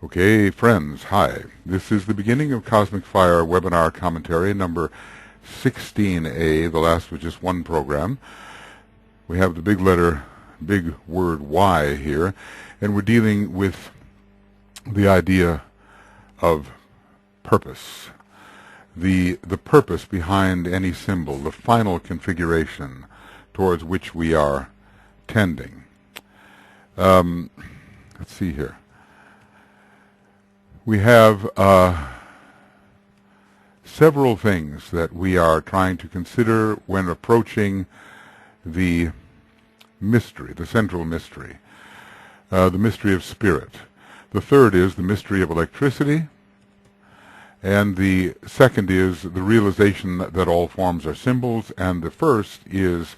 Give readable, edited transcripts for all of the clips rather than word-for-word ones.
Okay, friends, hi. This is the beginning of Cosmic Fire webinar commentary number 16A. The last was just one program. We have the big word Y here, and we're dealing with the idea of purpose. The purpose behind any symbol, the final configuration towards which we are tending. Let's see here. We have several things that we are trying to consider when approaching the mystery, the central mystery, the mystery of spirit. The third is the mystery of electricity, and the second is the realization that all forms are symbols, and the first is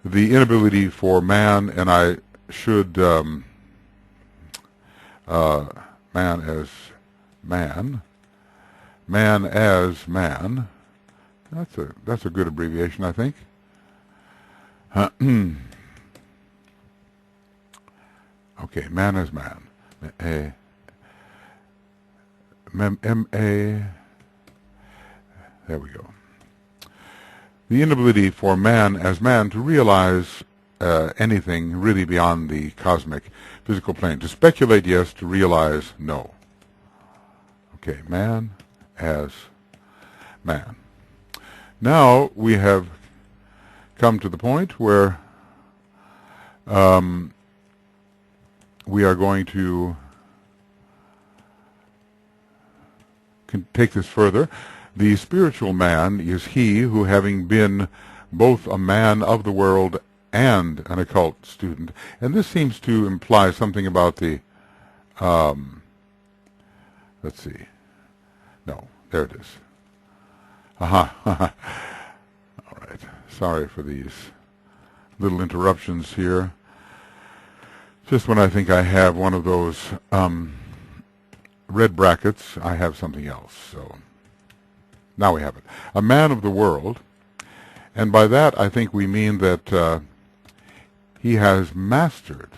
the inability for man, and I should man as man as man. That's a good abbreviation, I think. Okay, man as man. M-A. There we go. The inability for man as man to realize anything really beyond the cosmic physical plane. To speculate, yes. To realize, no. Okay, man as man. Now we have come to the point where we are going to take this further. The spiritual man is he who, having been both a man of the world and an occult student, and this seems to imply something about the, let's see, no, there it is. Aha, all right, sorry for these little interruptions here. Just when I think I have one of those red brackets, I have something else, so now we have it. A man of the world, and by that I think we mean that he has mastered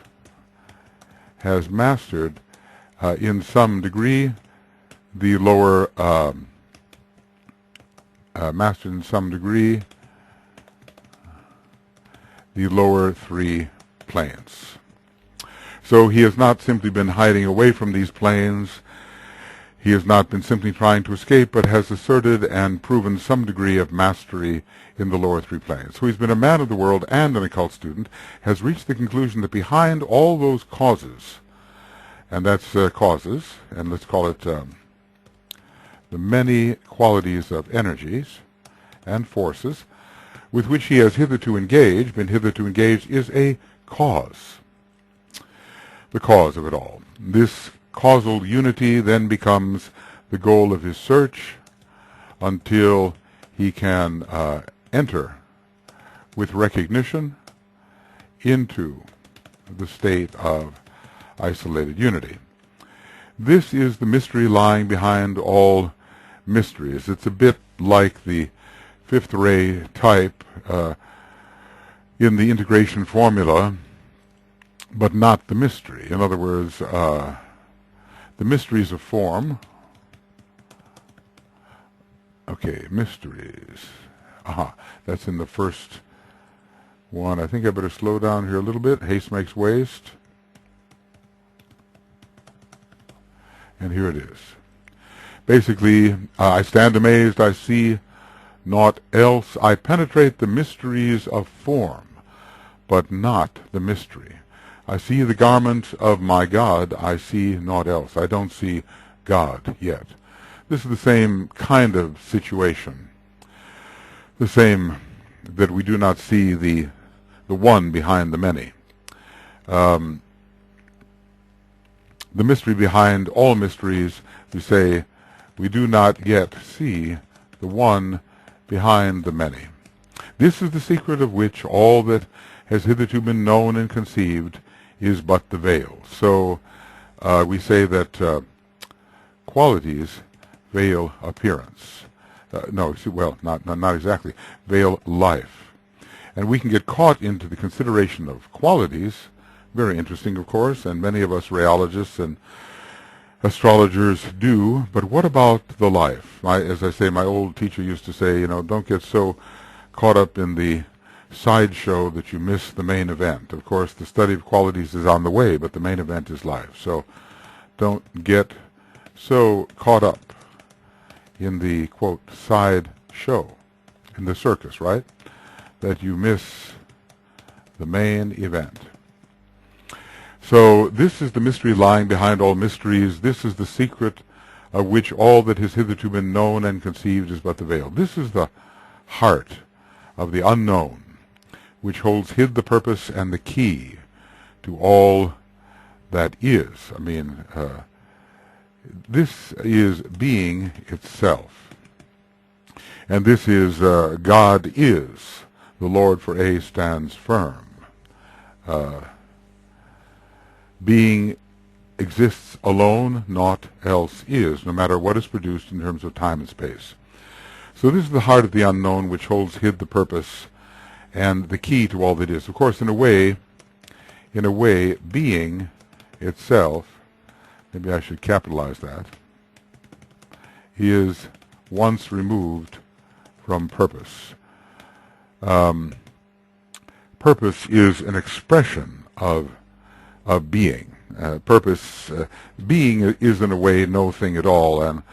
in some degree the lower, the lower three planes. So he has not simply been hiding away from these planes. He has not been simply trying to escape, but has asserted and proven some degree of mastery in the lower three planes. So he's been a man of the world and an occult student, has reached the conclusion that behind all those causes, and that's causes, and let's call it the many qualities of energies and forces with which he has been hitherto engaged, is a cause. The cause of it all. This causal unity then becomes the goal of his search until he can enter with recognition into the state of isolated unity. This is the mystery lying behind all mysteries. It's a bit like the fifth ray type in the integration formula, but not the mystery. In other words, the mysteries of form. Okay, mysteries. Aha, that's in the first one. I think I better slow down here a little bit. Haste makes waste. And here it is. Basically, I stand amazed, I see naught else. I penetrate the mysteries of form, but not the mystery. I see the garment of my God, I see naught else. I don't see God yet. This is the same kind of situation. The same that we do not see the one behind the many. The mystery behind all mysteries, we say, we do not yet see the one behind the many. This is the secret of which all that has hitherto been known and conceived is but the veil. So we say that qualities veil appearance. Not exactly. Veil life. And we can get caught into the consideration of qualities, very interesting, of course, and many of us rheologists and astrologers do, but what about the life? As I say, my old teacher used to say, don't get so caught up in the sideshow that you miss the main event. Of course, the study of qualities is on the way, but the main event is life. So don't get so caught up in the, quote, side show, in the circus, right, that you miss the main event. So this is the mystery lying behind all mysteries. This is the secret of which all that has hitherto been known and conceived is but the veil. This is the heart of the unknown, which holds hid the purpose and the key to all that is. This is being itself. And this is God is. The Lord for A stands firm. Being exists alone, naught else is, no matter what is produced in terms of time and space. So this is the heart of the unknown, which holds hid the purpose and the key to all that is. Of course, in a way, being itself, maybe I should capitalize that, is once removed from purpose. Purpose is an expression of being. Purpose, being is in a way no thing at all, and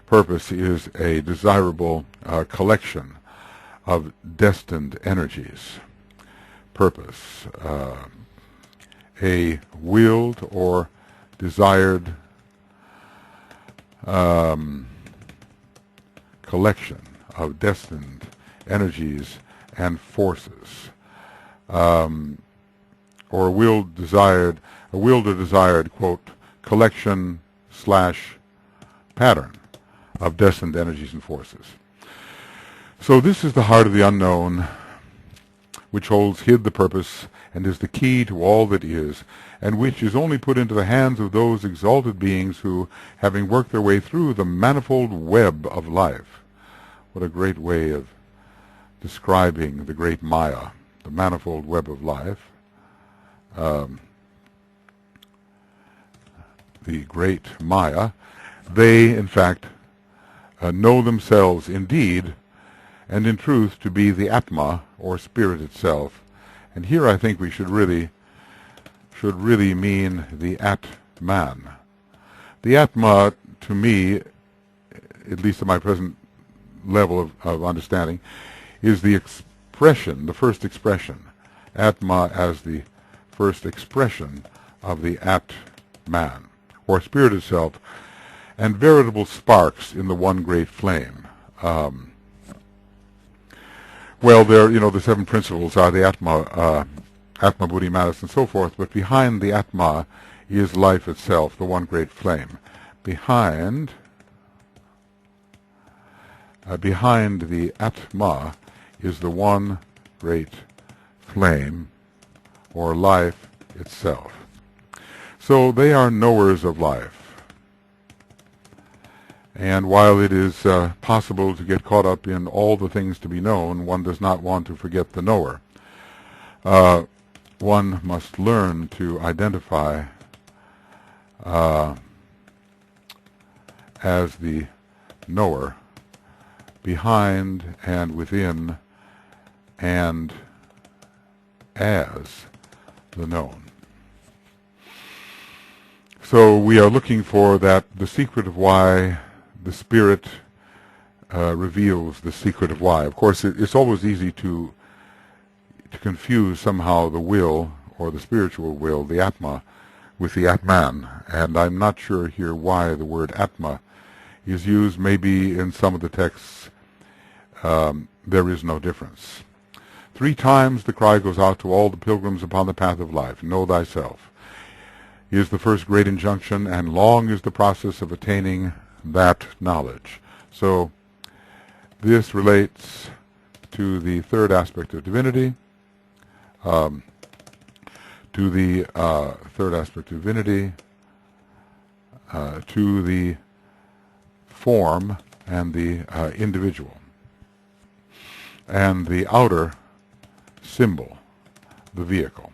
purpose is a desirable collection of destined energies. Purpose, a willed or desired collection of destined energies and forces, or a willed or desired, quote, collection / pattern of destined energies and forces. So this is the heart of the unknown, which holds hid the purpose and is the key to all that is, and which is only put into the hands of those exalted beings who, having worked their way through the manifold web of life. What a great way of describing the great Maya, the manifold web of life. The great Maya, they, in fact, know themselves indeed and in truth to be the Atma, or spirit itself. And here I think we should really mean the Atman. The Atma, to me, at least at my present level of understanding, is the expression, the first expression, Atma as the first expression of the Atman, or spirit itself, and veritable sparks in the one great flame. Well, there, the seven principles are the Atma, Atma, Buddhi, Manas, and so forth, but behind the Atma is life itself, the one great flame. Behind the Atma is the one great flame, or life itself. So they are knowers of life. And while it is possible to get caught up in all the things to be known, one does not want to forget the knower. One must learn to identify as the knower behind and within and as the known. So we are looking for the secret of why the Spirit reveals the secret of why. Of course, it's always easy to confuse somehow the will, or the spiritual will, the Atma, with the Atman. And I'm not sure here why the word Atma is used. Maybe in some of the texts there is no difference. 3 times the cry goes out to all the pilgrims upon the path of life, know thyself, is the first great injunction, and long is the process of attaining that knowledge. So this relates to the third aspect of divinity, to the form and the individual, and the outer symbol, the vehicle.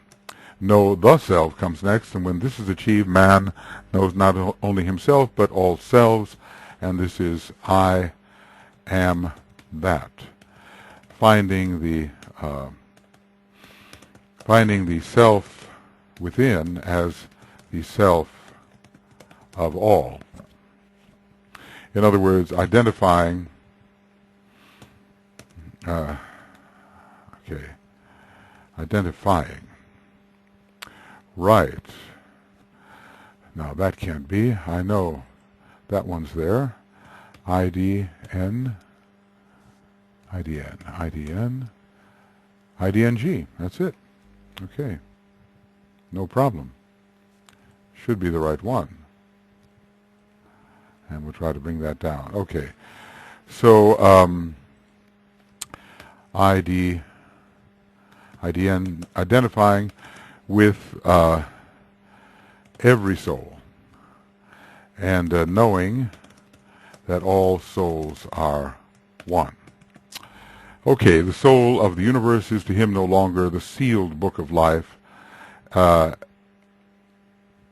know the self comes next, and when this is achieved, man knows not only himself but all selves, and this is I am that. Finding the self within as the self of all. In other words, identifying identifying. Right. Now that can't be. I know that one's there. IDN, IDNG. That's it. Okay. No problem. Should be the right one. And we'll try to bring that down. Okay. So, IDN, identifying with every soul, and knowing that all souls are one. Okay, the soul of the universe is to him no longer the sealed book of life, but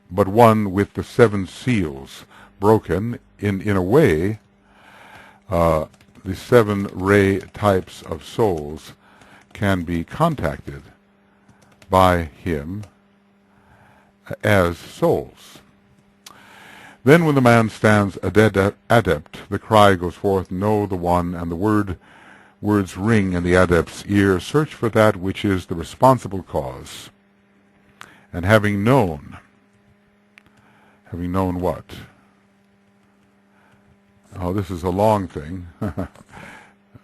one with the 7 seals broken. In a way, the 7 ray types of souls can be contacted by him as souls. Then when the man stands adept, the cry goes forth, know the one, and the words ring in the adept's ear, search for that which is the responsible cause. And having known what? Oh, this is a long thing.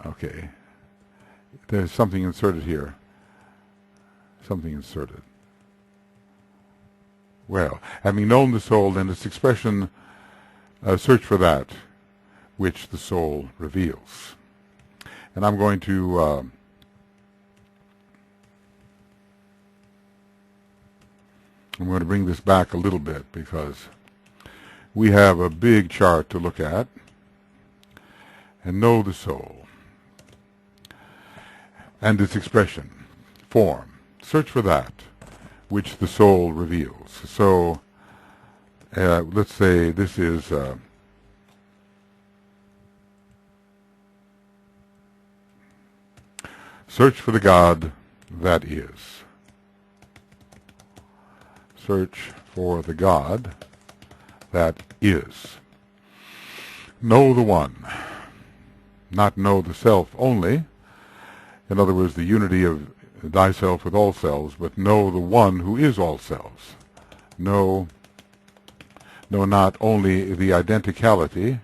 Okay. There's something inserted here. Something inserted. Well, having known the soul and its expression, search for that which the soul reveals. And I'm going to bring this back a little bit because we have a big chart to look at. And know the soul and its expression, form. Search for that which the soul reveals. So let's say this is search for the God that is. Search for the God that is. Know the one. Not know the self only, in other words, the unity of thyself with all selves, but know the one who is all selves. Know not only the identicality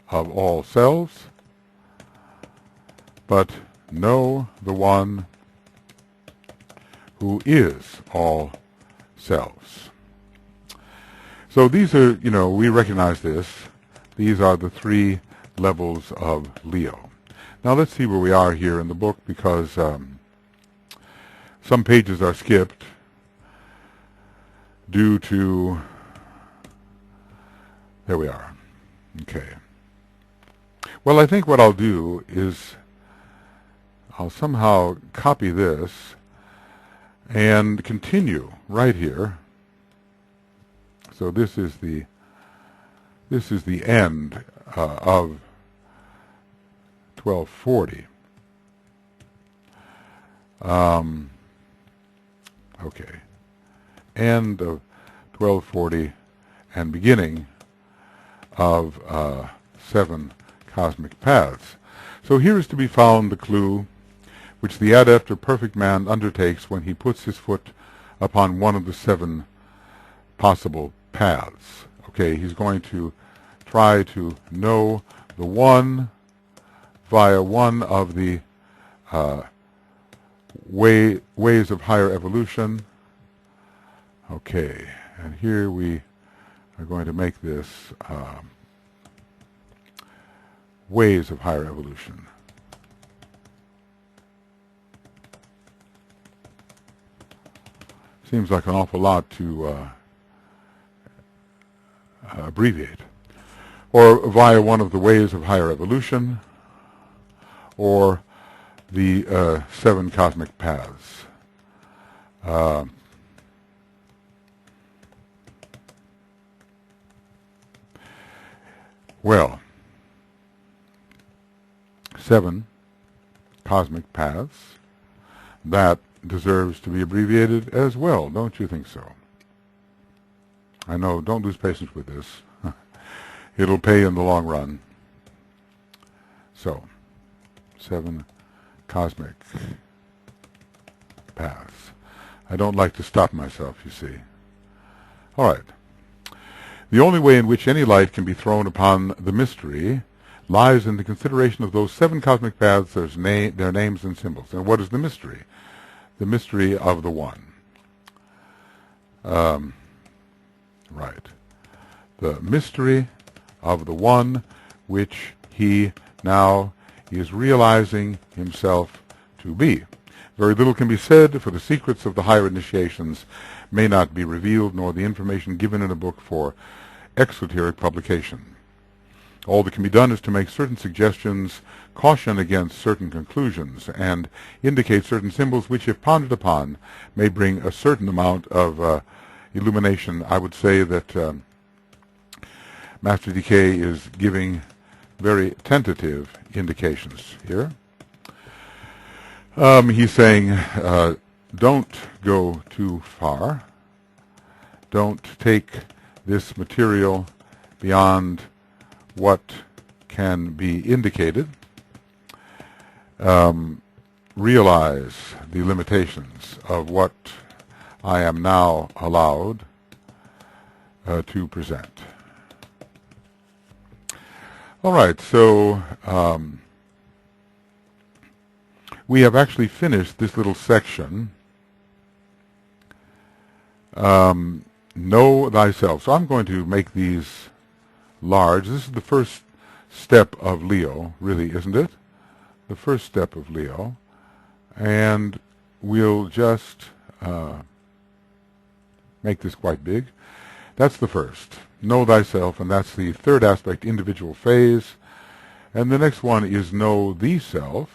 of all selves, but know the one who is all selves. So these are, we recognize this. These are the 3 levels of Leo. Now let's see where we are here in the book, because some pages are skipped due to, there we are. Okay. Well, I think what I'll do is I'll somehow copy this and continue right here. So this is the end of 1240. Okay. End of 1240 and beginning of 7 cosmic paths. So here is to be found the clue which the adept or perfect man undertakes when he puts his foot upon one of the 7 possible paths. Okay, he's going to try to know the one via one of the ways of higher evolution. Okay, and here we are going to make this ways of higher evolution. Seems like an awful lot to abbreviate. Or via one of the ways of higher evolution, or the 7 cosmic paths. Uh, well, 7 cosmic paths. That deserves to be abbreviated as well, don't you think so? I know, don't lose patience with this. It'll pay in the long run. So, 7 cosmic paths. I don't like to stop myself, you see. All right. The only way in which any light can be thrown upon the mystery lies in the consideration of those 7 cosmic paths, their names and symbols. And what is the mystery? The mystery of the One. Right. The mystery of the One, which he now is realizing himself to be. Very little can be said, for the secrets of the higher initiations may not be revealed, nor the information given in a book for exoteric publication. All that can be done is to make certain suggestions, caution against certain conclusions, and indicate certain symbols which, if pondered upon, may bring a certain amount of illumination. I would say that Master Decay is giving very tentative indications here. He's saying, don't go too far. Don't take this material beyond what can be indicated. Realize the limitations of what I am now allowed to present. All right, so we have actually finished this little section, Know Thyself. So I'm going to make these large. This is the first step of Leo, really, isn't it? The first step of Leo. And we'll just make this quite big. That's the first. Know Thyself, and that's the third aspect, individual phase. And the next one is Know Thyself.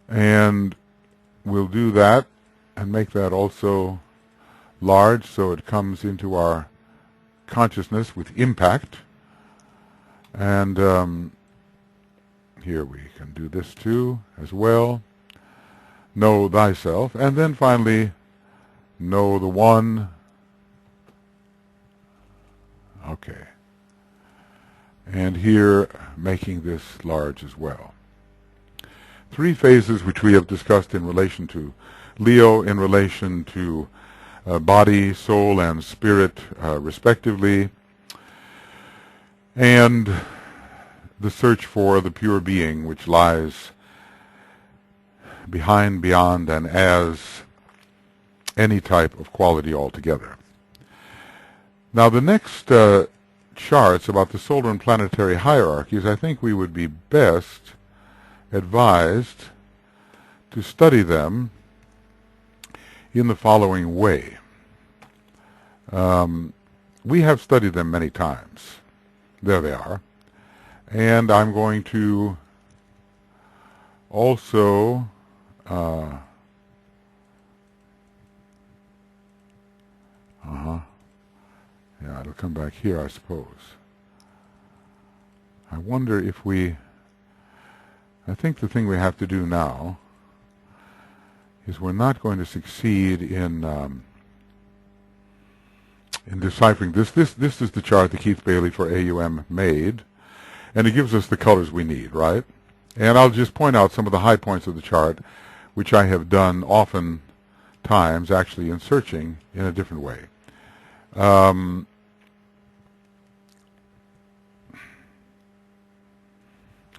And we'll do that and make that also large so it comes into our consciousness with impact. And here we can do this too as well. Know Thyself. And then finally, Know the One. Okay. And here, making this large as well. 3 phases which we have discussed in relation to Leo, in relation to body, soul, and spirit, respectively, and the search for the pure being which lies behind, beyond, and as any type of quality altogether. Now, the next charts about the solar and planetary hierarchies, I think we would be best advised to study them in the following way. We have studied them many times. There they are. And I'm going to also yeah, it'll come back here, I suppose. I wonder if I think the thing we have to do now is we're not going to succeed in deciphering this. This is the chart that Keith Bailey for AUM made, and it gives us the colors we need, right? And I'll just point out some of the high points of the chart, which I have done often times, actually, in searching in a different way.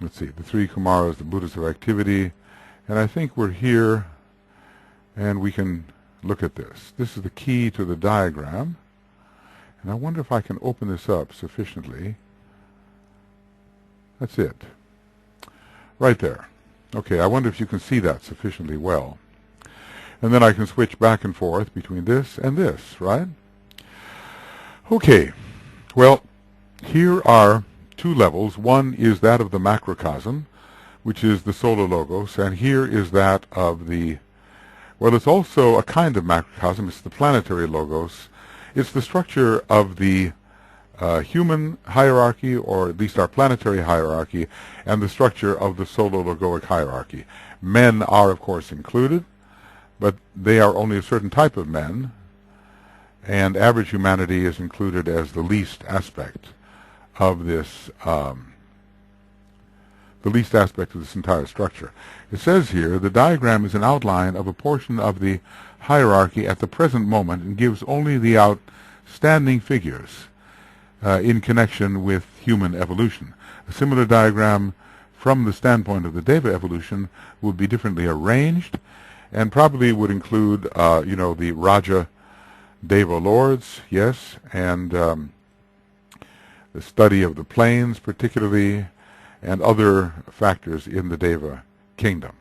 Let's see, the 3 Kumaras, the Buddhas of activity, and I think we're here, and we can look at this. This is the key to the diagram, and I wonder if I can open this up sufficiently. That's it. Right there. Okay, I wonder if you can see that sufficiently well. And then I can switch back and forth between this and this, right? Okay, well, here are 2 levels. One is that of the macrocosm, which is the solar logos, and here is that of the, Well, it's also a kind of macrocosm. It's the planetary logos. It's the structure of the human hierarchy, or at least our planetary hierarchy, and the structure of the solar-logoic hierarchy. Men are, of course, included, but they are only a certain type of men, and average humanity is included as the least aspect of this entire structure. It says here, the diagram is an outline of a portion of the hierarchy at the present moment and gives only the outstanding figures in connection with human evolution. A similar diagram from the standpoint of the Deva evolution would be differently arranged and probably would include, the Raja Deva lords, yes, and the study of the planes particularly, and other factors in the Deva kingdom.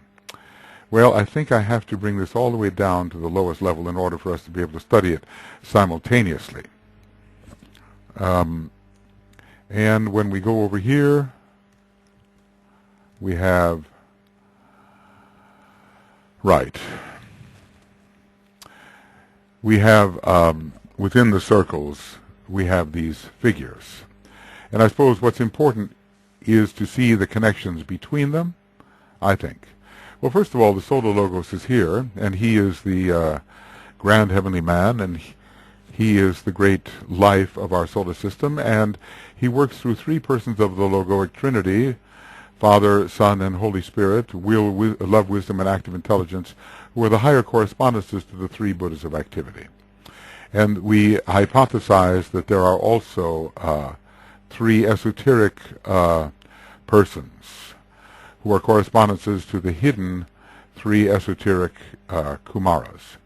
Well, I think I have to bring this all the way down to the lowest level in order for us to be able to study it simultaneously. And when we go over here, we have, within the circles, we have these figures. And I suppose what's important is to see the connections between them, I think. Well, first of all, the Solar Logos is here, and he is the grand heavenly man, and he is the great life of our solar system, and he works through three persons of the Logoic Trinity, Father, Son, and Holy Spirit, will, love, wisdom, and active intelligence, who are the higher correspondences to the three Buddhas of activity. And we hypothesize that there are also three esoteric persons who are correspondences to the hidden three esoteric Kumaras.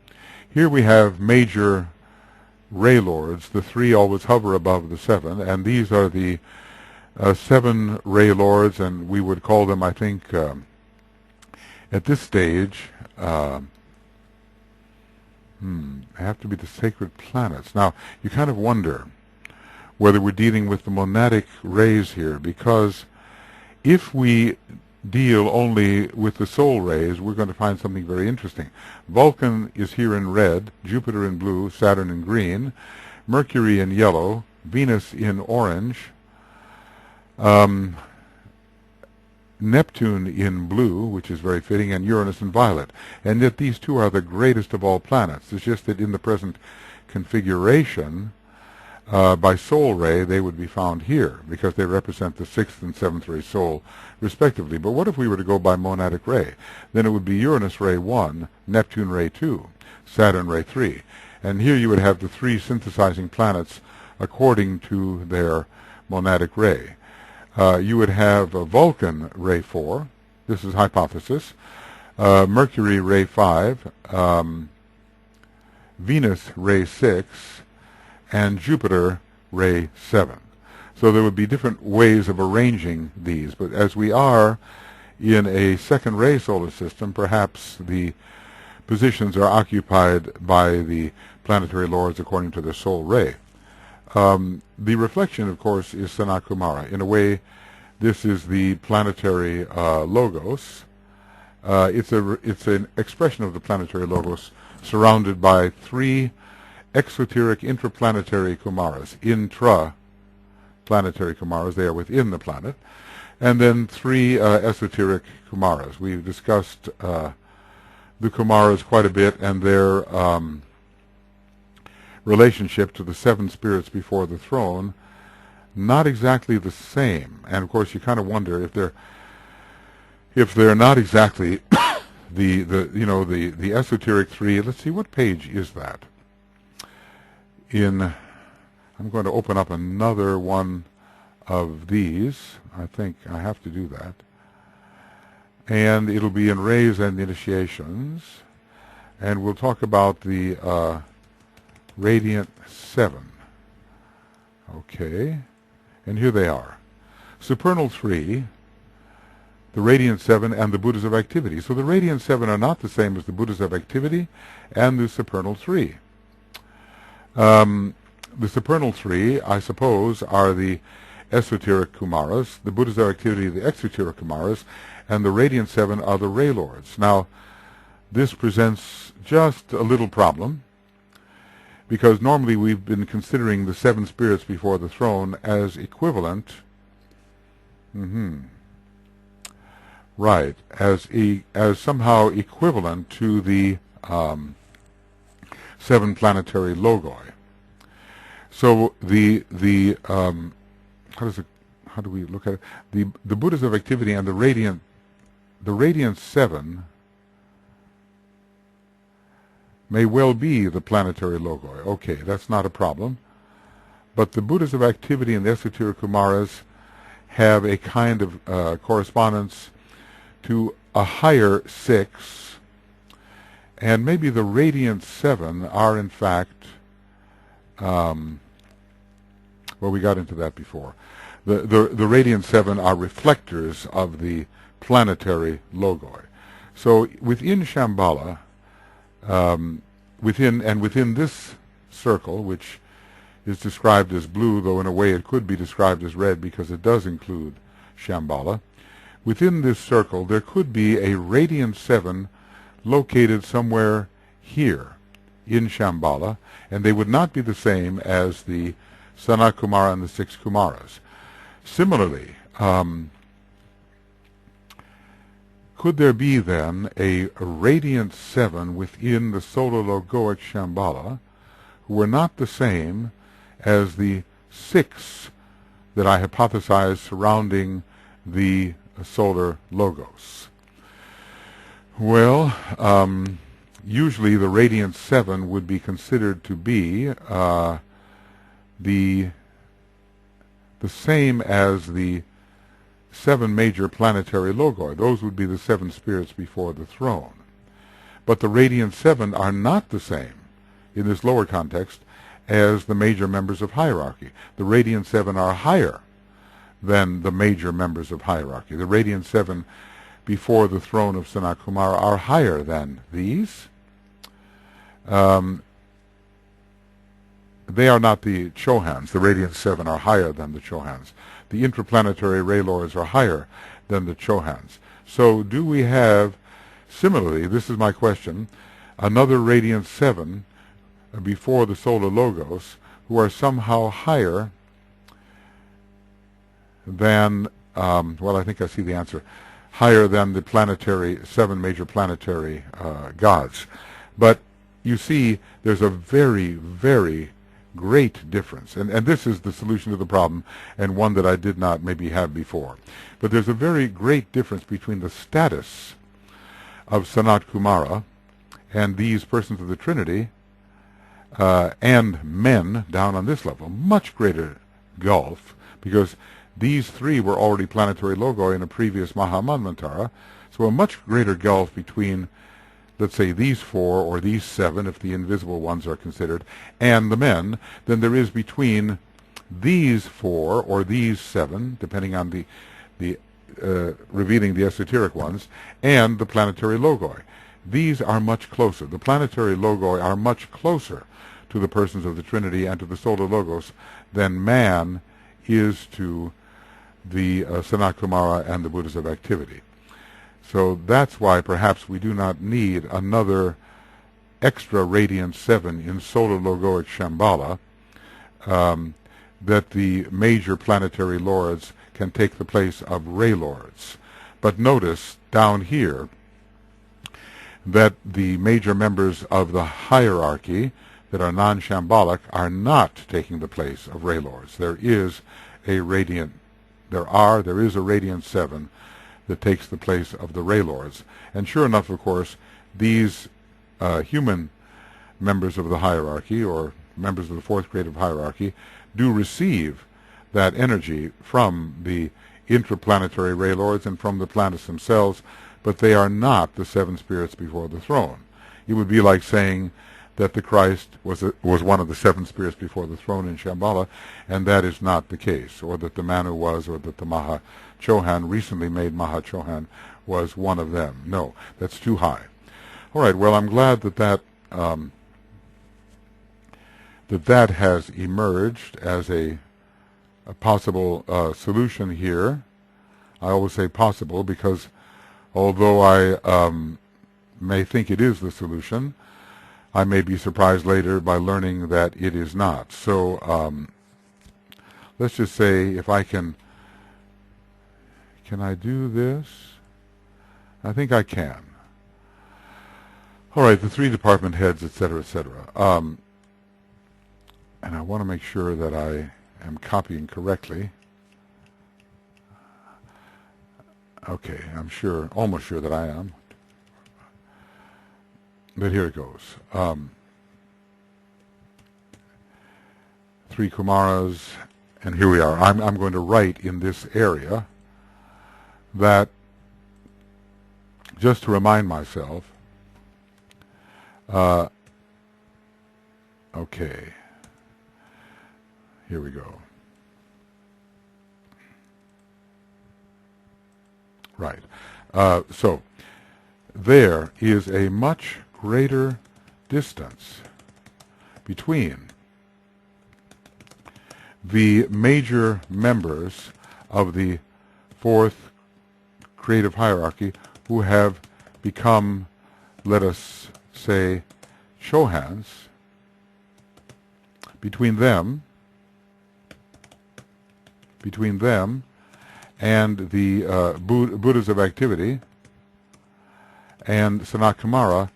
Here we have major Ray Lords. The three always hover above the seven, and these are the 7 Ray Lords, and we would call them, I think, at this stage, have to be the sacred planets. Now, you kind of wonder whether we're dealing with the monadic rays here, because if we deal only with the soul rays, we're going to find something very interesting. Vulcan is here in red, Jupiter in blue, Saturn in green, Mercury in yellow, Venus in orange, Neptune in blue, which is very fitting, and Uranus in violet. And yet these two are the greatest of all planets. It's just that in the present configuration, by soul ray, they would be found here, because they represent the 6th and 7th ray soul, respectively. But what if we were to go by monadic ray? Then it would be Uranus ray 1, Neptune ray 2, Saturn ray 3. And here you would have the three synthesizing planets according to their monadic ray. You would have Vulcan ray 4, this is hypothesis, Mercury ray 5, Venus ray 6, and Jupiter ray 7. So there would be different ways of arranging these, but as we are in a second ray solar system, perhaps the positions are occupied by the planetary lords according to their soul ray. The reflection, of course, is Sanat Kumara. In a way, this is the planetary logos. It's an expression of the planetary logos surrounded by three exoteric intraplanetary Kumaras, intra-planetary Kumaras, they are within the planet, and then three esoteric Kumaras. We've discussed the Kumaras quite a bit and their relationship to the 7 spirits before the throne, not exactly the same. And of course you kind of wonder if they're not exactly the esoteric three. Let's see, what page is that? I'm going to open up another one of these. I think I have to do that. And it'll be in Rays and Initiations. And we'll talk about the Radiant 7. Okay. And here they are. Supernal 3, the Radiant 7, and the Buddhas of Activity. So the Radiant 7 are not the same as the Buddhas of Activity and the Supernal 3. The Supernal 3, I suppose, are the esoteric Kumaras, the Buddhas of Activity, the exoteric Kumaras, and the Radiant 7 are the Ray Lords. Now, this presents just a little problem, because normally we've been considering the seven spirits before the throne as equivalent, right, as somehow equivalent to the seven planetary logoi. So how do we look at it? The Buddhas of activity and the radiant seven may well be the planetary logoi. Okay, that's not a problem. But the Buddhas of activity and the esoteric Kumaras have a kind of correspondence to a higher six, and maybe the radiant seven are in fact, well, we got into that before. The radiant seven are reflectors of the planetary logoi. So within Shambhala, within this circle, which is described as blue, though in a way it could be described as red because it does include Shambhala, within this circle there could be a radiant seven located somewhere here in Shambhala, and they would not be the same as the Sanat Kumara and the six Kumaras. Similarly, could there be then a radiant seven within the solar logoic Shambhala who are not the same as the six that I hypothesized surrounding the solar logos? Well, usually the radiant seven would be considered to be the same as the seven major planetary logoi. Those would be the seven spirits before the throne. But the radiant seven are not the same in this lower context as the major members of hierarchy. The radiant seven are higher than the major members of hierarchy. The radiant seven before the throne of Sanat Kumara are higher than these. They are not the Chohans. The radiant seven are higher than the Chohans. The interplanetary Ray Lords are higher than the Chohans. So do we have, similarly, this is my question, another radiant seven before the solar logos who are somehow higher than, well, I think I see the answer, higher than the planetary, seven major planetary gods. But you see, there's a very, very great difference, and this is the solution to the problem, and one that I did not maybe have before. But there's a very great difference between the status of Sanat Kumara and these persons of the Trinity and men down on this level. Much greater gulf, because these three were already planetary logoi in a previous Mahamanvantara, so a much greater gulf between, let's say, these four or these seven, if the invisible ones are considered, and the men, than there is between these four or these seven, depending on the revealing the esoteric ones, and the planetary logoi. These are much closer. The planetary logoi are much closer to the persons of the Trinity and to the solar logos than man is to the Sanat Kumara and the Buddhas of activity. So that's why perhaps we do not need another extra radiant seven in solar logoic Shambhala, that the major planetary lords can take the place of Ray Lords. But notice down here that the major members of the hierarchy that are non-Shambhalic are not taking the place of Ray Lords. There is a radiant seven that takes the place of the Ray Lords. And sure enough, of course, these human members of the hierarchy, or members of the fourth grade of hierarchy, do receive that energy from the interplanetary Ray Lords and from the planets themselves, but they are not the seven spirits before the throne. It would be like saying that the Christ was one of the seven spirits before the throne in Shambhala, and that is not the case, or that the Manu was, or that the Maha Chohan, recently made Maha Chohan, was one of them. No, that's too high. All right, well, I'm glad that that has emerged as a possible solution here. I always say possible because although I may think it is the solution. I may be surprised later by learning that it is not. So let's just say if I can I do this? I think I can. All right, the 3 department heads, etc., etc. And I want to make sure that I am copying correctly. Okay, I'm sure, almost sure that I am. But here it goes. 3 Kumaras, and here we are. I'm going to write in this area that, just to remind myself, okay, here we go. Right. So there is a much greater distance between the major members of the 4th creative hierarchy who have become, let us say, Chohans, between them and the Buddhas of activity and Sanat Kumara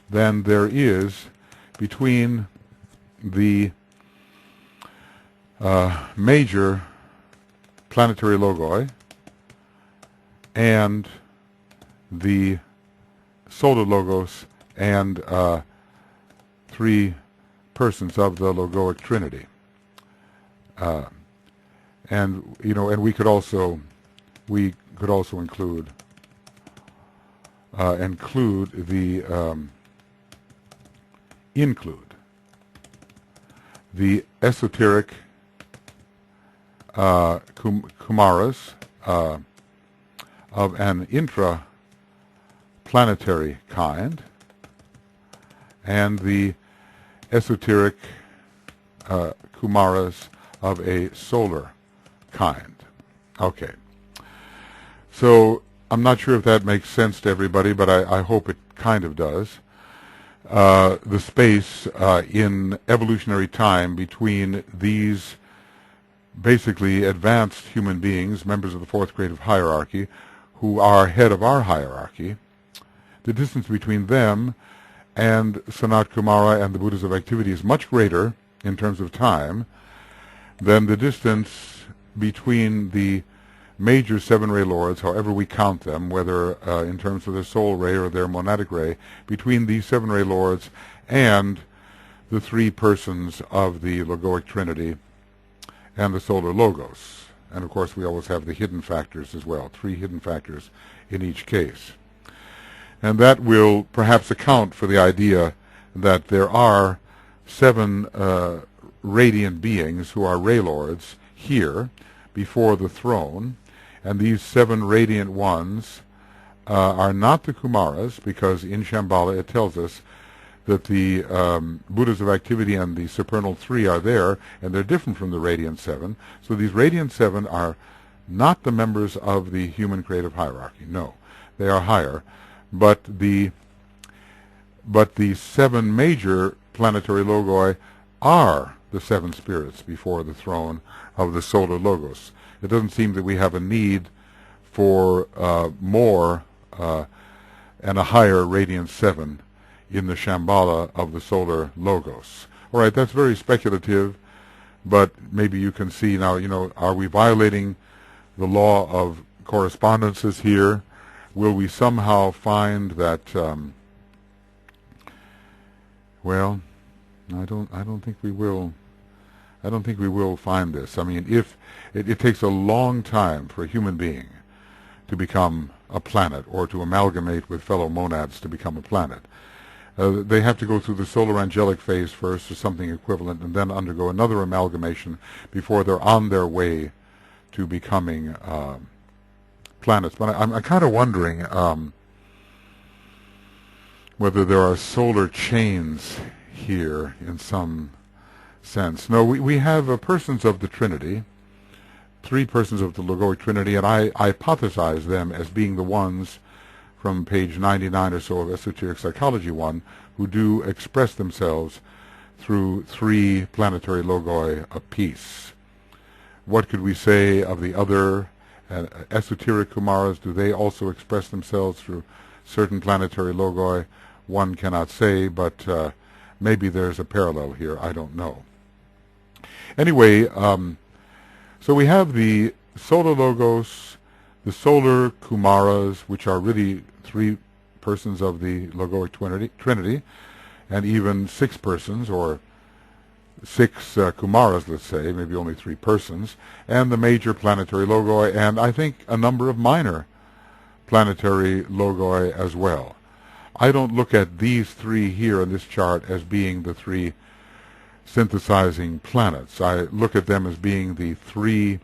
than there is between the major planetary logoi and the solar logos and 3 persons of the logoic trinity. And we could also include the esoteric Kumaras of an intraplanetary kind and the esoteric Kumaras of a solar kind. Okay. So I'm not sure if that makes sense to everybody, but I hope it kind of does. The space in evolutionary time between these basically advanced human beings, members of the 4th creative hierarchy, who are head of our hierarchy, the distance between them and Sanat Kumara and the Buddhas of activity is much greater in terms of time than the distance between the major 7 ray lords, however we count them, whether in terms of their soul ray or their monadic ray, between these 7 ray lords and the 3 persons of the logoic trinity and the solar logos. And of course we always have the hidden factors as well, 3 hidden factors in each case. And that will perhaps account for the idea that there are 7 radiant beings who are ray lords here before the throne, and these 7 radiant ones are not the Kumaras, because in Shambhala it tells us that the Buddhas of activity and the supernal 3 are there, and they're different from the radiant 7. So these radiant 7 are not the members of the human creative hierarchy. No, they are higher, but the 7 major planetary logoi are the 7 spirits before the throne of the solar logos. It doesn't seem that we have a need for more and a higher radiant 7 in the Shambhala of the solar logos. All right, that's very speculative, but maybe you can see now, are we violating the law of correspondences here? Will we somehow find that, well, I don't think we will. I don't think we will find this. I mean, if it takes a long time for a human being to become a planet or to amalgamate with fellow monads to become a planet. They have to go through the solar angelic phase first or something equivalent, and then undergo another amalgamation before they're on their way to becoming planets. But I'm kind of wondering whether there are solar chains here in some sense. No, we have persons of the Trinity, 3 persons of the logoic Trinity, and I hypothesize them as being the ones from page 99 or so of Esoteric Psychology 1, who do express themselves through 3 planetary logi apiece. What could we say of the other esoteric Kumaras? Do they also express themselves through certain planetary logi? One cannot say, but maybe there's a parallel here. I don't know. Anyway, so we have the solar logos, the solar Kumaras, which are really 3 persons of the logoic trinity, and even 6 persons, or 6 Kumaras, let's say, maybe only 3 persons, and the major planetary logi, and I think a number of minor planetary logi as well. I don't look at these 3 here in this chart as being the 3 synthesizing planets. I look at them as being the 3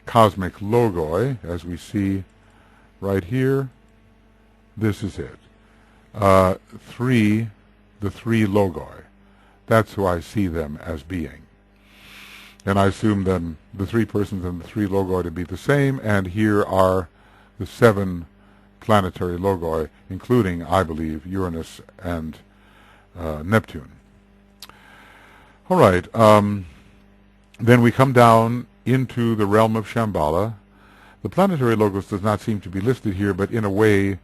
cosmic logi, as we see right here. This is it. The 3 logi. That's who I see them as being. And I assume then the 3 persons and the 3 logi to be the same, and here are the 7 planetary logi, including, I believe, Uranus and Neptune. All right, then we come down into the realm of Shambhala. The planetary logos does not seem to be listed here, but in a way,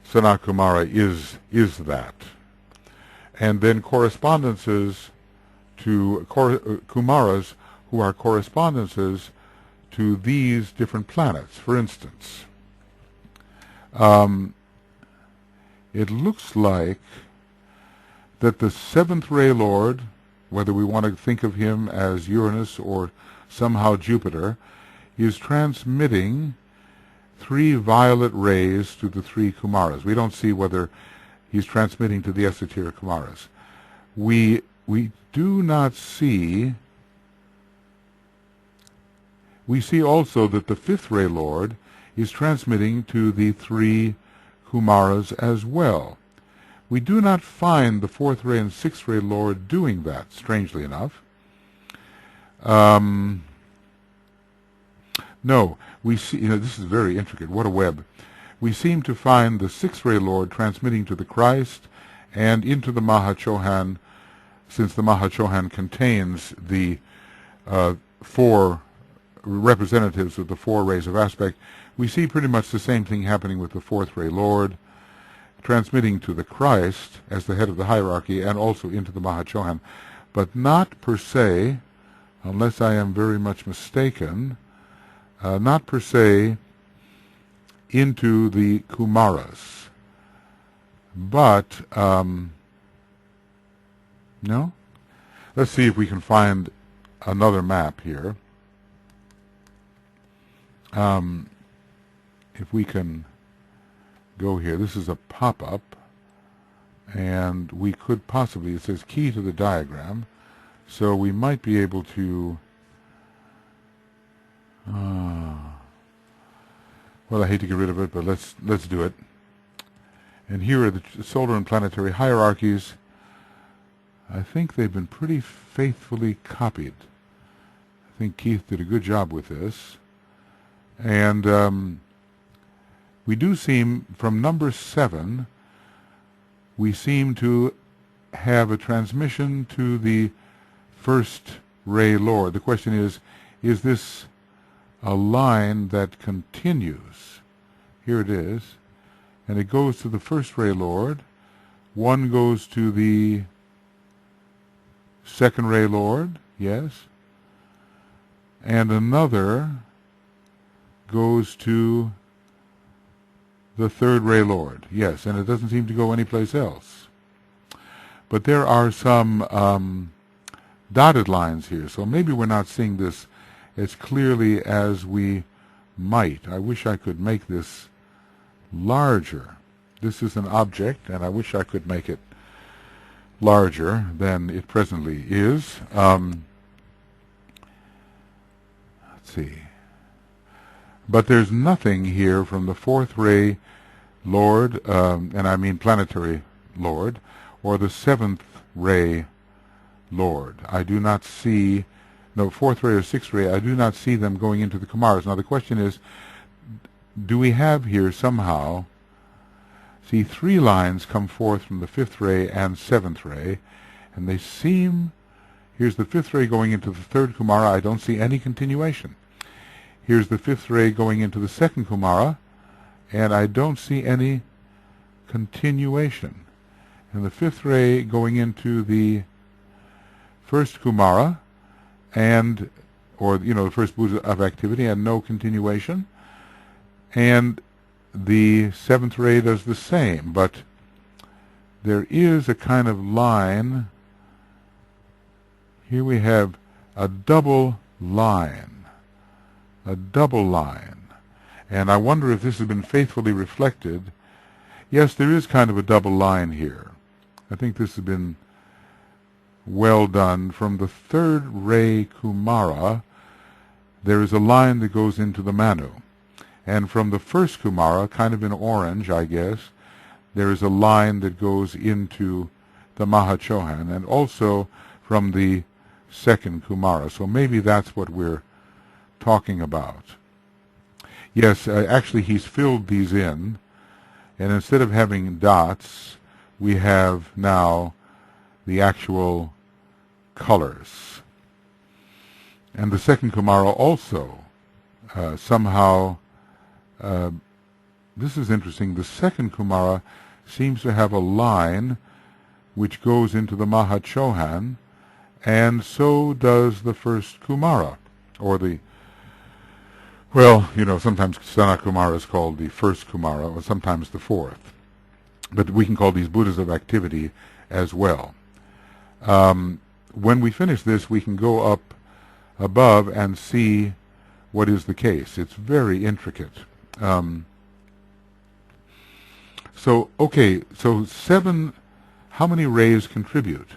Sanat Kumara is that. And then correspondences to Kumaras who are correspondences to these different planets. For instance, it looks like that the 7th ray lord, whether we want to think of him as Uranus or somehow Jupiter, is transmitting 3 violet rays to the 3 Kumaras. We don't see whether he's transmitting to the esoteric Kumaras. We do not see. We see also that the 5th ray lord is transmitting to the 3 Kumaras as well. We do not find the 4th ray and 6th ray lord doing that, strangely enough. No, we see, this is very intricate. What a web. We seem to find the 6th ray lord transmitting to the Christ and into the Mahachohan, since the Mahachohan contains the 4 representatives of the 4 rays of aspect. We see pretty much the same thing happening with the 4th ray lord, transmitting to the Christ as the head of the hierarchy and also into the Mahachohan, but not per se, unless I am very much mistaken, not per se into the Kumaras. But, no? Let's see if we can find another map here. If we can go here, this is a pop-up, and we could possibly, it says key to the diagram, so we might be able to, well, I hate to get rid of it, but let's do it. And here are the solar and planetary hierarchies. I think they've been pretty faithfully copied. I think Keith did a good job with this. And we do seem, from number 7, we seem to have a transmission to the 1st ray lord. The question is this a line that continues? Here it is. And it goes to the 1st ray lord. One goes to the 2nd ray lord, yes. And another goes to the 3rd ray lord, yes, and it doesn't seem to go anyplace else. But there are some dotted lines here, so maybe we're not seeing this as clearly as we might. I wish I could make this larger. This is an object, and I wish I could make it larger than it presently is. Let's see. But there's nothing here from the 4th ray lord, and I mean planetary lord, or the 7th ray lord. I do not see, no, 4th ray or 6th ray, I do not see them going into the Kumaras. Now the question is, do we have here somehow see 3 lines come forth from the 5th ray and 7th ray, and they seem, here's the 5th ray going into the 3rd Kumara, I don't see any continuation. Here's the 5th ray going into the 2nd Kumara, and I don't see any continuation. And the 5th ray going into the 1st Kumara, or the first Buddha of activity, and no continuation. And the 7th ray does the same, but there is a kind of line. Here we have a double line. And I wonder if this has been faithfully reflected. Yes, there is kind of a double line here. I think this has been well done. From the 3rd ray Kumara, there is a line that goes into the Manu. And from the 1st Kumara, kind of in orange, I guess, there is a line that goes into the Mahachohan, and also from the 2nd Kumara. So maybe that's what we're talking about. Yes, actually he's filled these in, and instead of having dots, we have now the actual colors. And the 2nd Kumara also somehow, this is interesting, the 2nd Kumara seems to have a line which goes into the Mahachohan, and so does the 1st Kumara, or sometimes Sanat Kumara is called the 1st Kumara, or sometimes the 4th. But we can call these Buddhas of activity as well. When we finish this, we can go up above and see what is the case. It's very intricate. So 7, how many rays contribute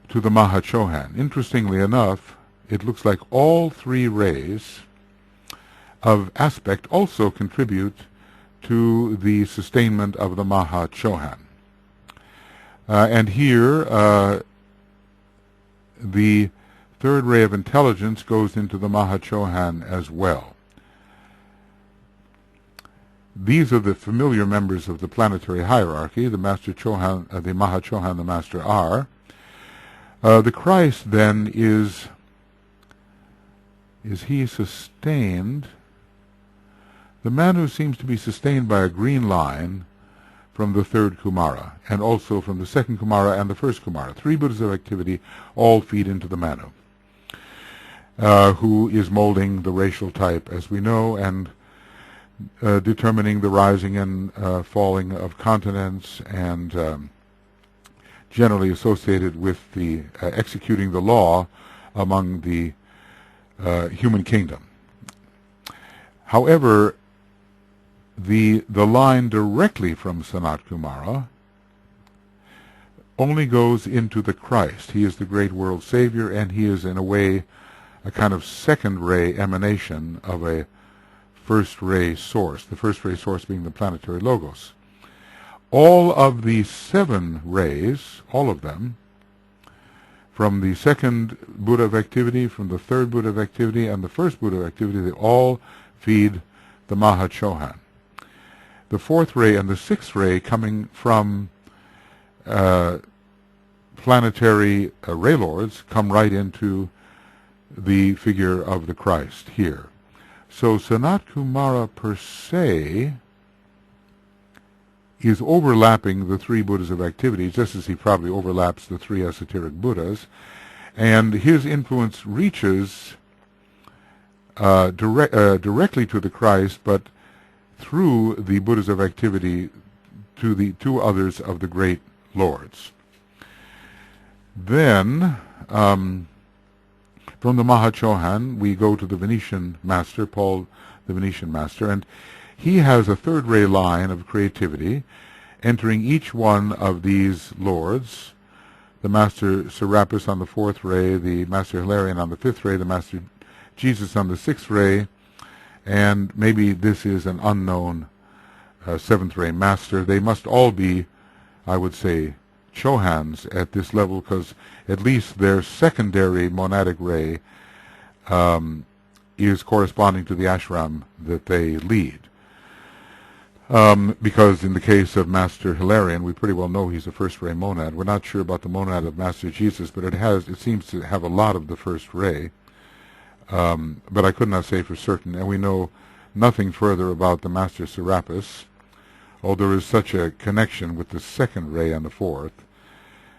to the Mahachohan? Interestingly enough, it looks like all 3 rays of aspect also contribute to the sustainment of the Mahachohan. And here, the 3rd ray of intelligence goes into the Mahachohan as well. These are the familiar members of the planetary hierarchy, the Master Chohan, the Mahachohan, the Master R. The Christ, then, is he sustained? The Manu seems to be sustained by a green line from the 3rd Kumara, and also from the 2nd Kumara and the 1st Kumara. 3 Buddhas of activity all feed into the Manu, who is molding the racial type, as we know, and determining the rising and falling of continents, and generally associated with the executing the law among the human kingdom. However, the line directly from Sanat Kumara only goes into the Christ. He is the great world savior, and he is in a way a kind of 2nd ray emanation of a 1st ray source, the 1st ray source being the planetary logos. All of the 7 rays, all of them, from the 2nd Buddha of activity, from the 3rd Buddha of activity, and the 1st Buddha of activity, they all feed the Mahachohan. The 4th ray and the 6th ray coming from planetary ray lords come right into the figure of the Christ here. So Sanat Kumara per se is overlapping the 3 Buddhas of activity, just as he probably overlaps the 3 esoteric Buddhas, and his influence reaches directly to the Christ, but through the Buddhas of activity to the 2 others of the great lords. Then, from the Mahachohan, we go to the Venetian master, Paul the Venetian master, and he has a 3rd ray line of creativity entering each one of these lords, the Master Serapis on the 4th ray, the Master Hilarion on the 5th ray, the Master Jesus on the 6th ray, and maybe this is an unknown 7th ray master. They must all be, I would say, Chohans at this level, because at least their secondary monadic ray is corresponding to the ashram that they lead. Because in the case of Master Hilarion, we pretty well know he's a first-ray monad. We're not sure about the monad of Master Jesus, but it seems to have a lot of the first ray. But I could not say for certain, and we know nothing further about the Master Serapis, although there is such a connection with the second ray and the fourth,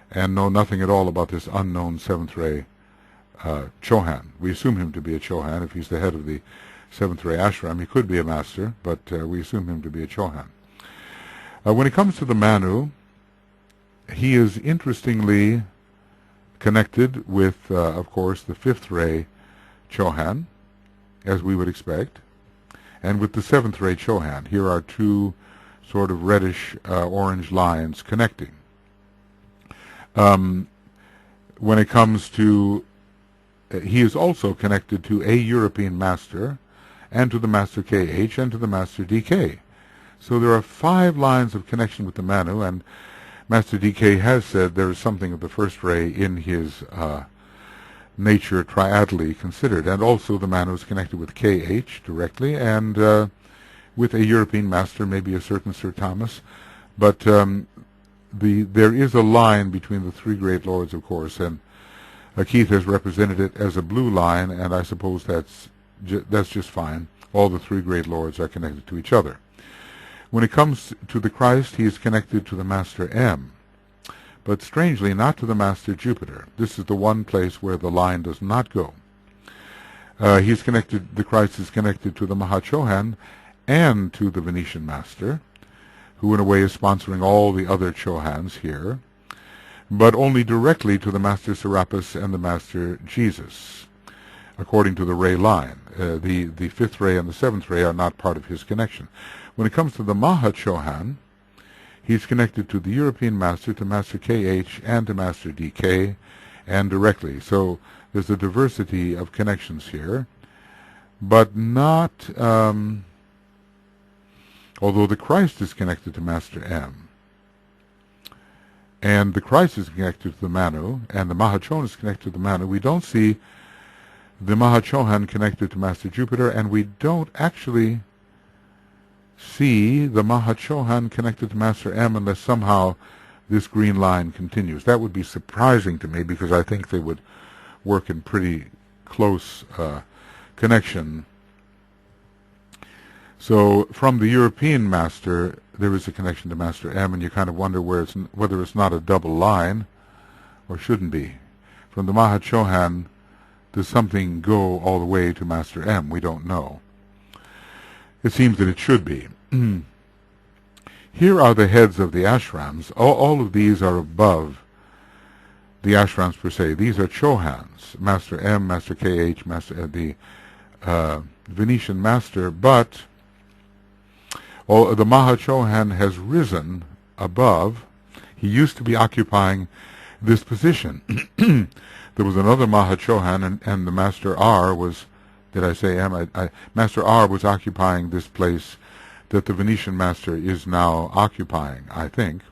and know nothing at all about this unknown seventh ray Chohan. We assume him to be a Chohan. If he's the head of the seventh ray ashram, he could be a master, but we assume him to be a Chohan. When it comes to the Manu, he is interestingly connected with, of course, the fifth ray Chohan, as we would expect, and with the seventh ray Chohan. Here are two sort of reddish orange lines connecting. When it comes to, he is also connected to a European master, and to the Master KH, and to the Master DK. So there are 5 lines of connection with the Manu, and Master DK has said there is something of the first ray in his nature triadly considered, and also the Manu is connected with KH directly, and with a European master, maybe a certain Sir Thomas, but there is a line between the 3 great lords, of course, and Keith has represented it as a blue line, and I suppose that's just fine. All the 3 great lords are connected to each other. When it comes to the Christ, he is connected to the Master M, but strangely not to the Master Jupiter. This is the one place where the line does not go. The Christ is connected to the Mahachohan and to the Venetian Master, who in a way is sponsoring all the other Chohans here, but only directly to the Master Serapis and the Master Jesus, according to the ray line. The fifth ray and the seventh ray are not part of his connection. When it comes to the Mahachohan, he's connected to the European Master, to Master KH, and to Master DK, and directly. So there's a diversity of connections here, but not, although the Christ is connected to Master M, and the Christ is connected to the Manu, and the Mahachohan is connected to the Manu, we don't see the Mahachohan connected to Master Jupiter, and we don't actually see the Mahachohan connected to Master M unless somehow this green line continues. That would be surprising to me, because I think they would work in pretty close connection. So from the European Master, there is a connection to Master M, and you kind of wonder whether it's not a double line, or shouldn't be. From the Mahachohan, does something go all the way to Master M? We don't know. It seems that it should be. Here are the heads of the ashrams. All of these are above the ashrams per se. These are Chohans, Master M, Master KH, the Venetian Master, but the Mahachohan has risen above. He used to be occupying this position. There was another Mahachohan, and the Master R was, did I say M? Master R was occupying this place that the Venetian Master is now occupying, I think.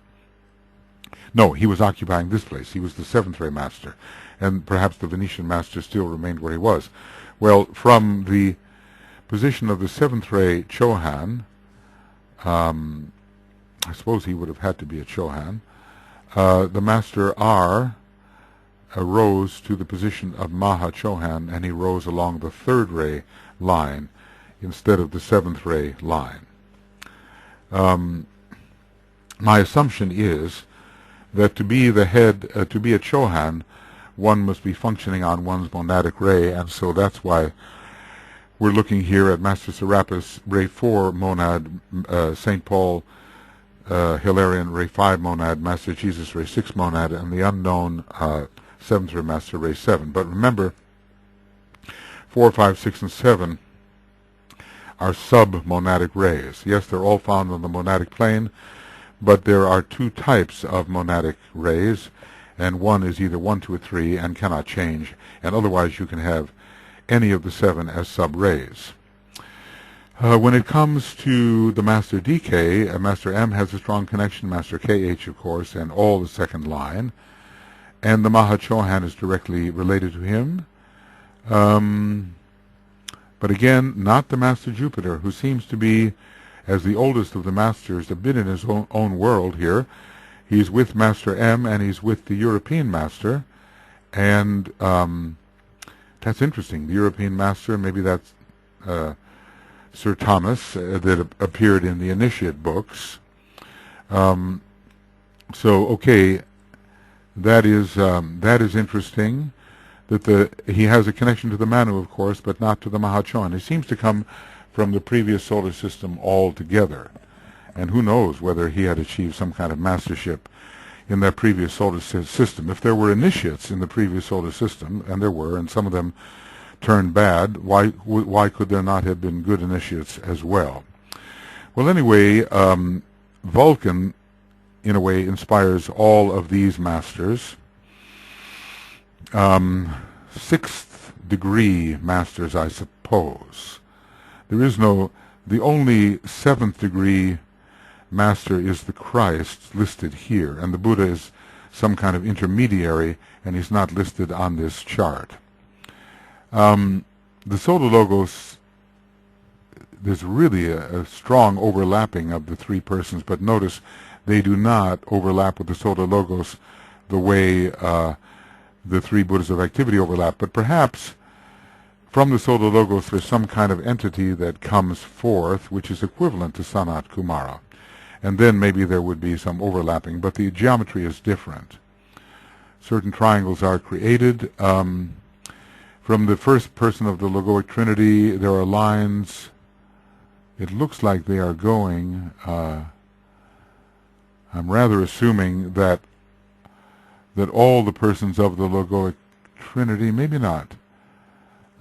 No, he was occupying this place. He was the seventh ray Master, and perhaps the Venetian Master still remained where he was. Well, from the position of the seventh ray Chohan, I suppose he would have had to be a Chohan, the Master R rose to the position of Mahachohan, and he rose along the third ray line instead of the seventh ray line. My assumption is that to be the head, to be a Chohan, one must be functioning on one's monadic ray, and so that's why we're looking here at Master Serapis, ray 4 monad, St. Paul Hilarion, ray 5 monad, Master Jesus, ray 6 monad, and the unknown seventh ray Master, ray 7. But remember, 4, 5, 6, and 7 are sub-monadic rays. Yes, they're all found on the monadic plane, but there are 2 types of monadic rays, and one is either 1, 2, or 3 and cannot change, and otherwise you can have any of the 7 as sub-rays. When it comes to the Master DK, Master M has a strong connection, Master KH, of course, and all the second line, and the Mahachohan is directly related to him. But again, not the Master Jupiter, who seems to be as the oldest of the masters, have been in his own world here. He's with Master M, and he's with the European master, and that's interesting. The European master, maybe that's Sir Thomas, that appeared in the initiate books. So, okay, that is interesting. That he has a connection to the Manu, of course, but not to the Mahachohan. He seems to come from the previous solar system altogether. And who knows whether he had achieved some kind of mastership in that previous solar system. If there were initiates in the previous solar system, and there were, and some of them turned bad, why could there not have been good initiates as well? Well, anyway, Vulcan, in a way, inspires all of these masters. Sixth degree masters, I suppose. There is no, the only seventh degree master is the Christ listed here, and the Buddha is some kind of intermediary, and he's not listed on this chart. The Solar Logos, there's really a strong overlapping of the three persons, but notice they do not overlap with the Solar Logos the way the three Buddhas of activity overlap, but perhaps from the Solar Logos there's some kind of entity that comes forth which is equivalent to Sanat Kumara. And then maybe there would be some overlapping, but the geometry is different. Certain triangles are created. From the first person of the Logoic Trinity, there are lines. It looks like they are going. I'm rather assuming that all the persons of the Logoic Trinity, maybe not.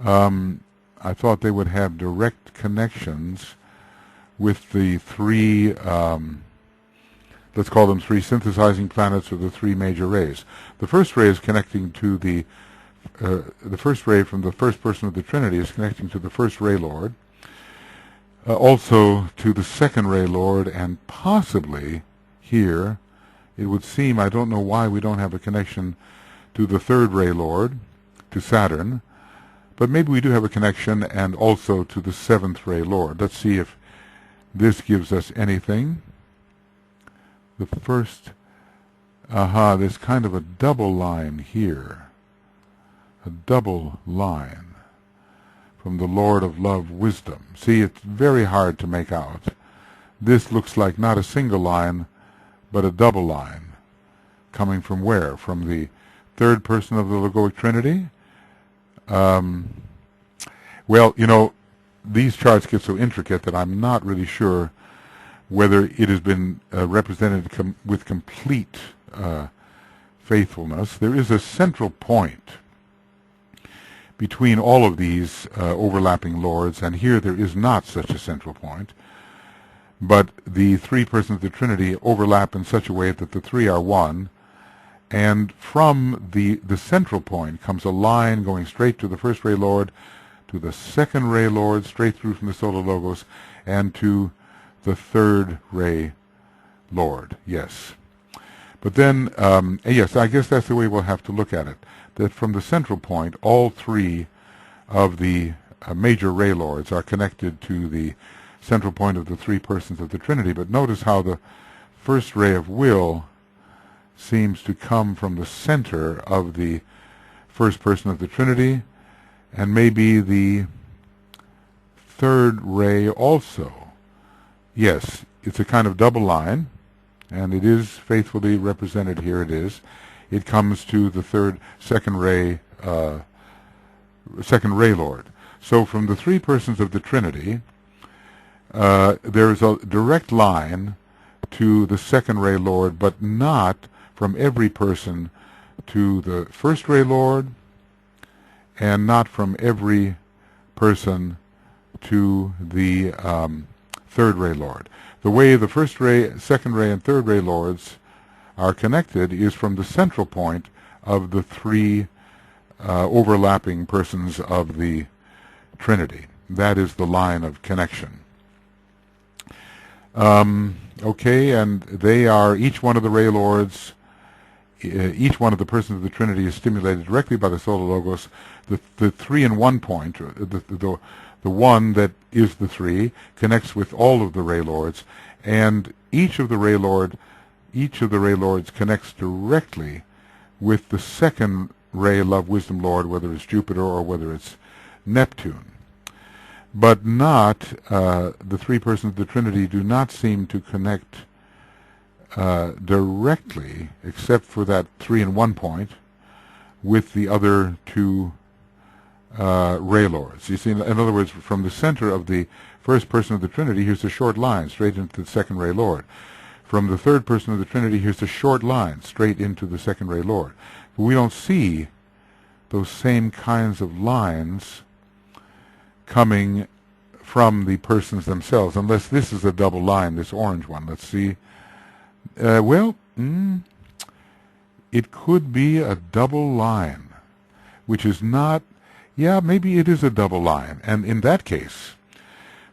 I thought they would have direct connections with the three, let's call them three synthesizing planets, or the three major rays. The first ray is connecting to the first ray from the first person of the Trinity is connecting to the first ray Lord, also to the second ray Lord, and possibly here, it would seem, I don't know why we don't have a connection to the third ray Lord, to Saturn, but maybe we do have a connection, and also to the seventh ray Lord. Let's see if this gives us anything. The first, there's kind of a double line here. A double line from the Lord of Love Wisdom. See, it's very hard to make out. This looks like not a single line, but a double line. Coming from where? From the third person of the Logoic Trinity? Well, you know, these charts get so intricate that I'm not really sure whether it has been represented with complete faithfulness. There is a central point between all of these overlapping lords, and here there is not such a central point, but the three persons of the Trinity overlap in such a way that the three are one, and from the central point comes a line going straight to the first ray Lord, to the second ray Lord, straight through from the Solar Logos, and to the third ray Lord. Yes. But then, yes, I guess that's the way we'll have to look at it, that from the central point, all three of the major ray Lords are connected to the central point of the three persons of the Trinity. But notice how the first ray of will seems to come from the center of the first person of the Trinity, and maybe the third ray also. Yes, it's a kind of double line, and it is faithfully represented here. It is. It comes to the second ray Lord. So from the three persons of the Trinity, there is a direct line to the second ray Lord, but not from every person to the first ray Lord, and not from every person to the third ray Lord. The way the first ray, second ray, and third ray Lords are connected is from the central point of the three overlapping persons of the Trinity. That is the line of connection. Okay, and they are, each one of the ray Lords, each one of the persons of the Trinity is stimulated directly by the Solar Logos. The 3 and 1 point, the The one that is the three connects with all of the ray lords, and each of the ray lords connects directly with the second ray love wisdom lord, whether it's Jupiter or whether it's Neptune. But not the three persons of the Trinity do not seem to connect directly, except for that 3 and 1 point, with the other two ray lords. You see, in other words, from the center of the first person of the Trinity, here's a short line straight into the second ray lord. From the third person of the Trinity, here's a short line straight into the second ray lord. But we don't see those same kinds of lines coming from the persons themselves, unless this is a double line, this orange one. Let's see. It could be a double line, which is not, yeah, maybe it is a double line. And in that case,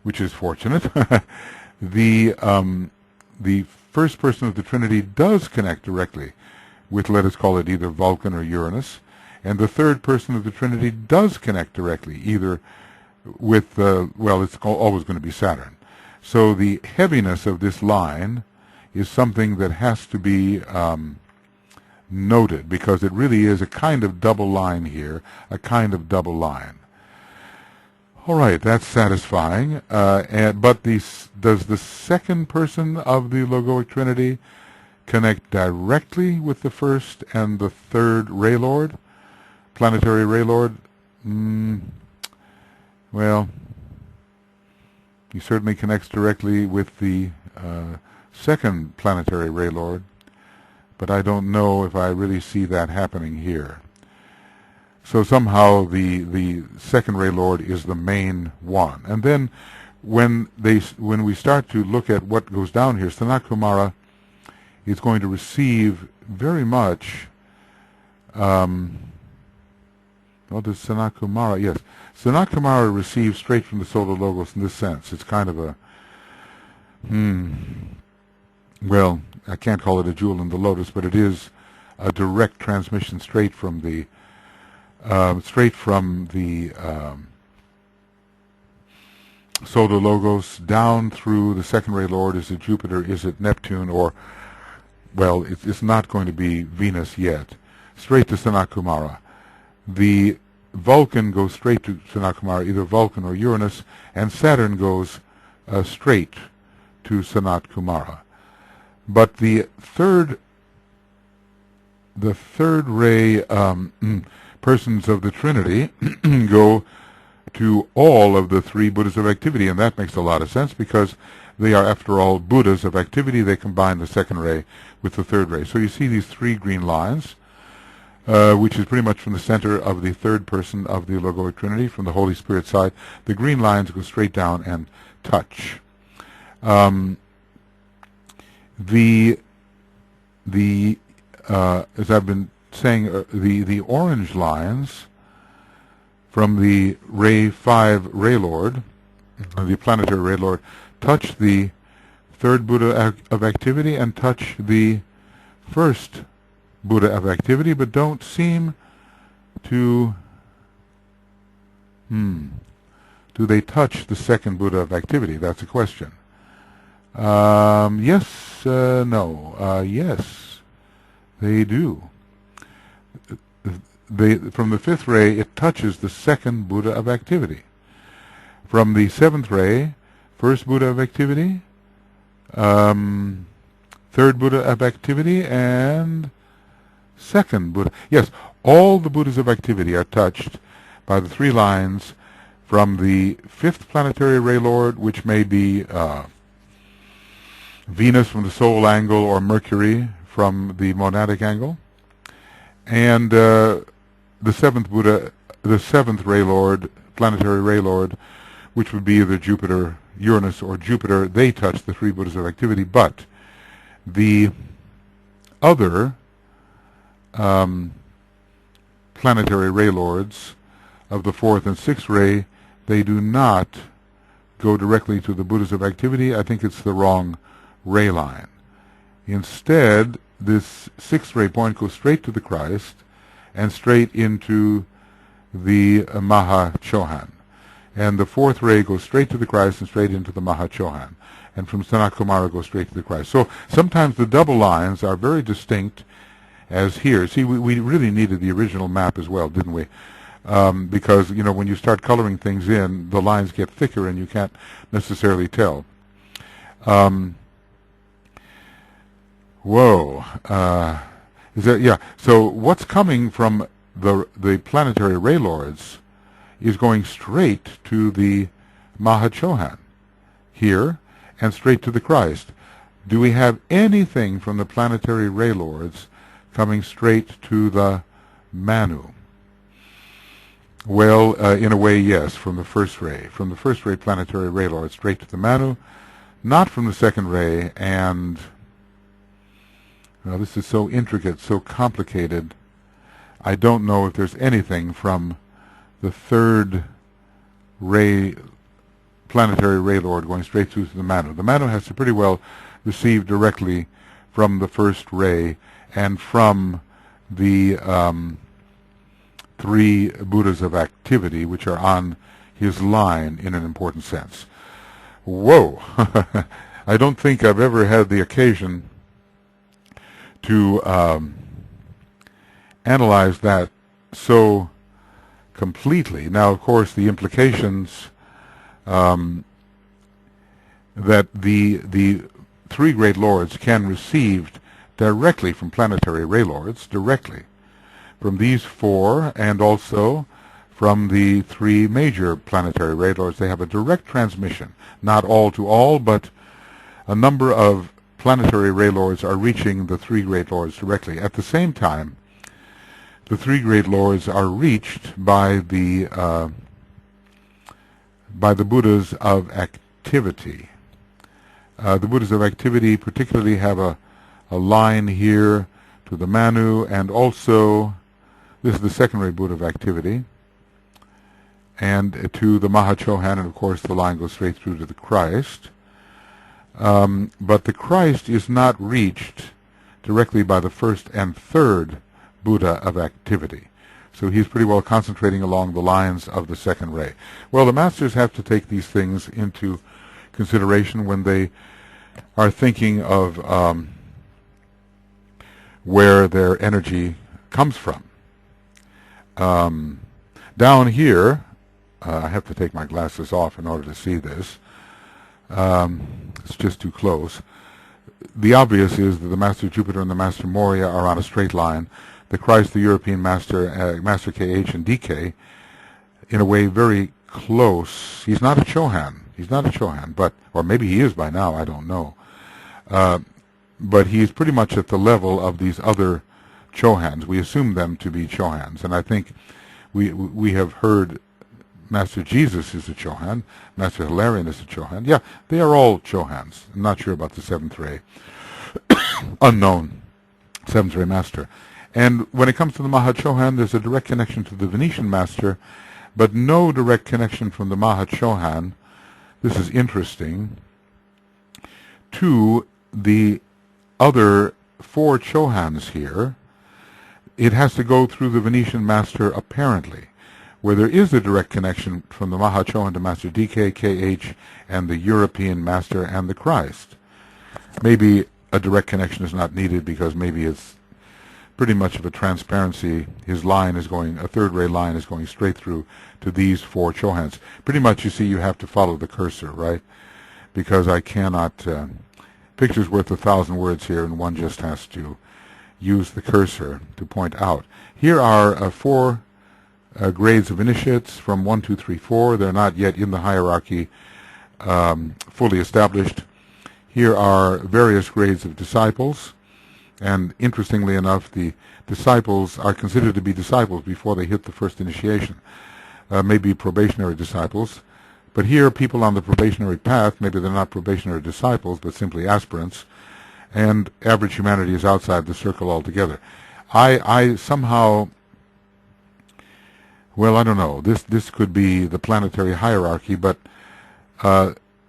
which is fortunate, the first person of the Trinity does connect directly with, let us call it either Vulcan or Uranus, and the third person of the Trinity does connect directly either with, well, it's always going to be Saturn. So the heaviness of this line is something that has to be noted, because it really is a kind of double line here, a kind of double line. All right, that's satisfying. But does the second person of the logoic Trinity connect directly with the first and the third ray lord, planetary ray lord? Well, he certainly connects directly with the second planetary ray lord, but I don't know if I really see that happening here. So somehow the second ray lord is the main one. And then when we start to look at what goes down here, Sanat Kumara is going to receive very much, well, does Sanat Kumara, yes. Sanat Kumara receives straight from the solar logos in this sense. It's kind of a, well, I can't call it a jewel in the lotus, but it is a direct transmission straight from the solar logos down through the second ray lord. Is it Jupiter? Is it Neptune? Or, well, it's not going to be Venus yet. Straight to Sanat Kumara. The Vulcan goes straight to Sanat Kumara, either Vulcan or Uranus, and Saturn goes straight to Sanat Kumara. But the third ray persons of the Trinity go to all of the three Buddhas of activity, and that makes a lot of sense because they are, after all, Buddhas of activity. They combine the second ray with the third ray. So you see these three green lines, which is pretty much from the center of the third person of the logoic Trinity, from the Holy Spirit side. The green lines go straight down and touch. As I've been saying, the orange lines from the ray 5 ray lord, the planetary ray lord, touch the third Buddha of activity and touch the first Buddha of activity, but don't seem to, do they touch the second Buddha of activity? That's a question. Yes, no, yes, they do. From the fifth ray, it touches the second Buddha of activity. From the seventh ray, first Buddha of activity, third Buddha of activity, and second Buddha. Yes, all the Buddhas of activity are touched by the three lines from the fifth planetary ray lord, which may be Venus from the soul angle or Mercury from the monadic angle, and the seventh Buddha, the seventh ray lord, planetary ray lord, which would be either Jupiter, Uranus, or Jupiter. They touch the three Buddhas of activity, but the other planetary ray lords of the fourth and sixth ray, they do not go directly to the Buddhas of activity. I think it's the wrong ray line. Instead, this sixth ray point goes straight to the Christ and straight into the Maha Chohan. and the fourth ray goes straight to the Christ and straight into the Mahachohan, and from Sanat Kumara goes straight to the Christ. So sometimes the double lines are very distinct, as here. See, we really needed the original map as well, didn't we? Because, you know, when you start coloring things in, the lines get thicker and you can't necessarily tell. Whoa. Is there, yeah. So what's coming from the planetary ray lords is going straight to the Mahachohan here and straight to the Christ. Do we have anything from the planetary ray lords coming straight to the Manu? Well, in a way, yes, from the first ray. From the first ray planetary ray lord straight to the Manu, not from the second ray, and well, this is so intricate, so complicated. I don't know if there's anything from the third ray, planetary ray lord going straight through to the Manu. The Manu has to pretty well receive directly from the first ray and from the three Buddhas of activity, which are on his line in an important sense. Whoa! I don't think I've ever had the occasion to analyze that so completely. Now, of course, the implications that the three great lords can receive directly from planetary ray lords, directly from these four, and also from the three major planetary ray lords. They have a direct transmission, not all to all, but a number of planetary ray lords are reaching the three great lords directly. At the same time, the three great lords are reached by the Buddhas of activity. The Buddhas of activity particularly have a line here to the Manu, and also this is the second ray Buddha of activity, and to the Mahachohan, and of course the line goes straight through to the Christ. But the Christ is not reached directly by the first and third Buddha of activity. So he's pretty well concentrating along the lines of the second ray. Well, the masters have to take these things into consideration when they are thinking of where their energy comes from. Down here, I have to take my glasses off in order to see this. It's just too close. The obvious is that the Master Jupiter and the Master Moria are on a straight line. The Christ, the European Master, Master KH and DK, in a way very close. He's not a Chohan. He's not a Chohan, but, or maybe he is by now, I don't know. But he's pretty much at the level of these other Chohans. We assume them to be Chohans, and I think we have heard Master Jesus is a Chohan, Master Hilarion is a Chohan. Yeah, they are all Chohans. I'm not sure about the seventh ray. Unknown seventh ray master. And when it comes to the Mahachohan, there's a direct connection to the Venetian master, but no direct connection from the Mahachohan, this is interesting, to the other four Chohans here. It has to go through the Venetian master apparently, where there is a direct connection from the Mahachohan to Master DK, KH, and the European master and the Christ. Maybe a direct connection is not needed because maybe it's pretty much of a transparency. His line is going, a third ray line is going straight through to these four Chohans. Pretty much, you see, you have to follow the cursor, right? Because I cannot, picture's worth 1,000 words here, and one just has to use the cursor to point out. Here are four grades of initiates from 1, 2, 3, 4. They're not yet in the hierarchy fully established. Here are various grades of disciples, and interestingly enough, the disciples are considered to be disciples before they hit the first initiation. Maybe probationary disciples, but here people on the probationary path, maybe they're not probationary disciples, but simply aspirants, and average humanity is outside the circle altogether. I somehow, well, I don't know, this could be the planetary hierarchy, but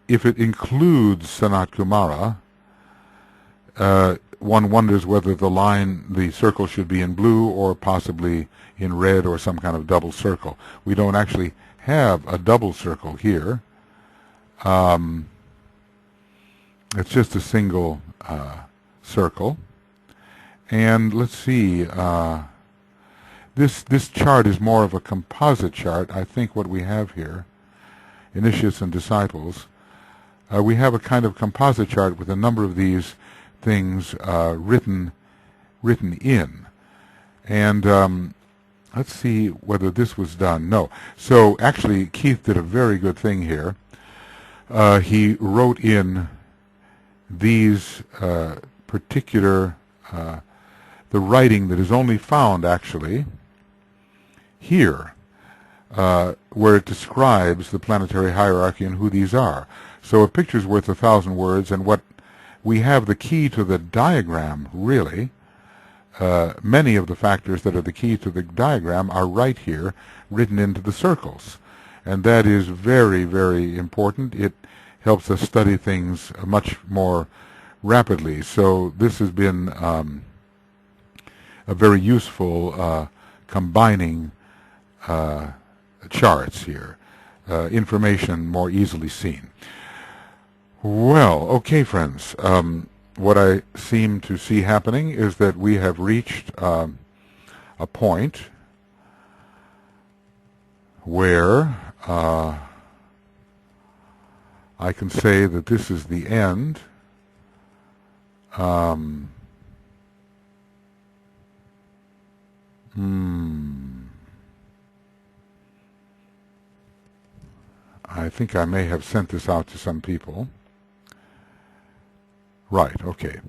if it includes Sanat Kumara, one wonders whether the circle should be in blue or possibly in red or some kind of double circle. We don't actually have a double circle here. It's just a single circle. And let's see, this chart is more of a composite chart. I think what we have here, initiates and disciples, we have a kind of composite chart with a number of these things written in. And let's see whether this was done. No. So actually, Keith did a very good thing here. He wrote in these particular, the writing that is only found actually here, where it describes the planetary hierarchy and who these are. So a picture's worth 1,000 words, and what we have the key to the diagram, really. Many of the factors that are the key to the diagram are right here, written into the circles. And that is very, very important. It helps us study things much more rapidly. So this has been a very useful combining charts here, information more easily seen. Well, okay, friends. What I seem to see happening is that we have reached a point where I can say that this is the end. I think I may have sent this out to some people. Right, okay.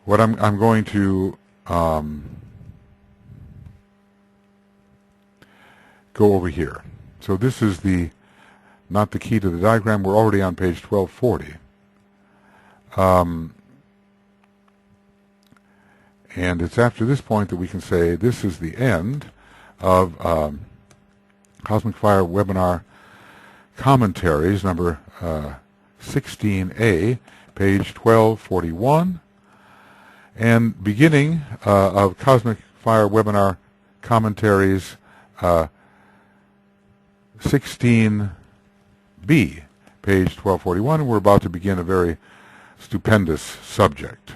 What I'm going to go over here. So this is not the key to the diagram. We're already on page 1240. And it's after this point that we can say this is the end of Cosmic Fire Webinar Commentaries, number 16A, page 1241, and beginning of Cosmic Fire Webinar Commentaries 16B, page 1241. We're about to begin a very stupendous subject.